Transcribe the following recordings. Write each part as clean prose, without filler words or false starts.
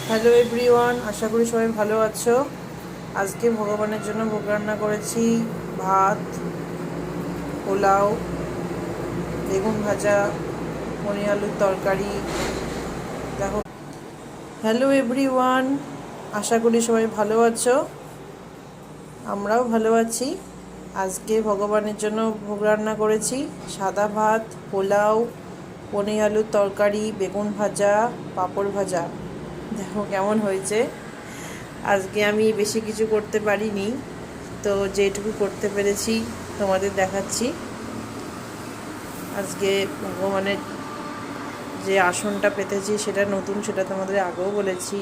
Hello everyone, আশা করি সবাই ভালো আছো। আজকে ভগবানের জন্য ভোগ রান্না করেছি। ভাত, পোলাও, বেগুন ভাজা, পনির আলুর তরকারি। দেখো, হ্যালো এভরিওয়ান, আশা করি সবাই ভালো আছো। আমরাও ভালো আছি। আজকে ভগবানের জন্য ভোগ রান্না করেছি। সাদা ভাত, পোলাও, পনির আলুর তরকারি, বেগুন ভাজা, পাঁপড় ভাজা। দেখো কেমন হয়েছে। আজকে আমি বেশি কিছু করতে পারিনি, তো যেটুকু করতে পেরেছি তোমাদের দেখাচ্ছি। আজকে ভগবানের যে আসনটা পেতেছি সেটা নতুন, সেটা তোমাদের আগেও বলেছি।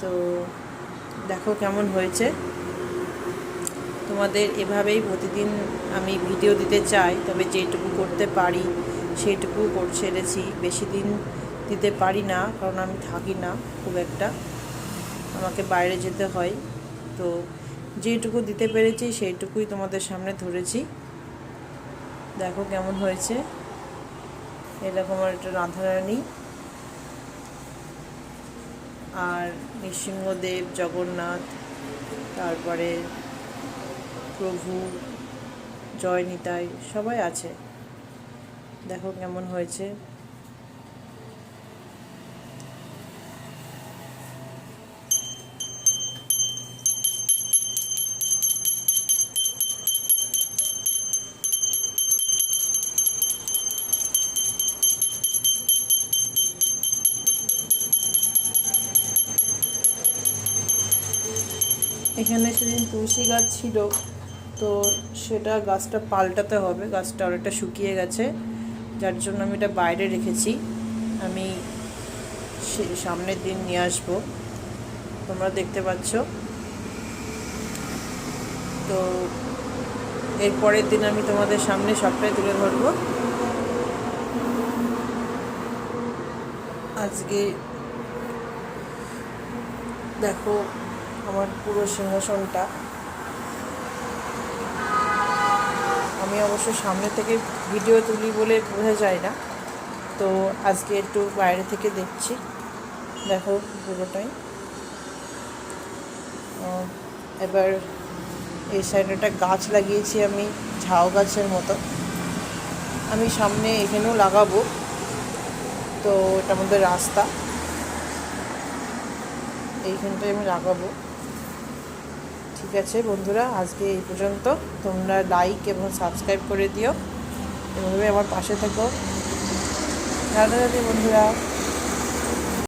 তো দেখো কেমন হয়েছে। তোমাদের এভাবেই প্রতিদিন আমি ভিডিও দিতে চাই, তবে যেটুকু করতে পারি সেইটুকু ছেড়েছি। বেশি দিন দিতে পারি না, কারণ আমি থাকি না খুব একটা, আমাকে বাইরে যেতে হয়। তো যেটুকু দিতে পেরেছি সেইটুকুই তোমাদের সামনে ধরেছি। দেখো কেমন হয়েছে। এরকম একটা রাধারানী আর নৃসিংহদেব, জগন্নাথ, তারপরে প্রভু, জয় নিতাই সবাই আছে। দেখো কেমন হয়েছে। এখানে সেদিন তুলসী গাছ ছিল, তো সেটা গাছটা পাল্টাতে হবে। গাছটা অনেকটা শুকিয়ে গেছে, যার জন্য আমি এটা বাইরে রেখেছি। আমি সামনের দিন নিয়ে আসবো, তোমরা দেখতে পাচ্ছ। তো এর পরের দিন আমি তোমাদের সামনে সবটাই তুলে ধরবো। আজকে দেখো আমার পুরো সিংহাসনটা। আমি অবশ্য সামনে থেকে ভিডিও তুলি বলে বোঝা যায় না, তো আজকে একটু বাইরে থেকে দেখছি। দেখো পুরোটাই। এবার এই সাইডে একটা গাছ লাগিয়েছি আমি, ঝাউ গাছের মতো। আমি সামনে এখানেও লাগাবো, তো এটার মধ্যে রাস্তা, এইখানটায় আমি লাগাবো। ঠিক আছে বন্ধুরা, আজকে এই পর্যন্ত। তোমরা লাইক এবং সাবস্ক্রাইব করে দিও, এভাবে আমার পাশে থেকো। রাধে রাধে বন্ধুরা।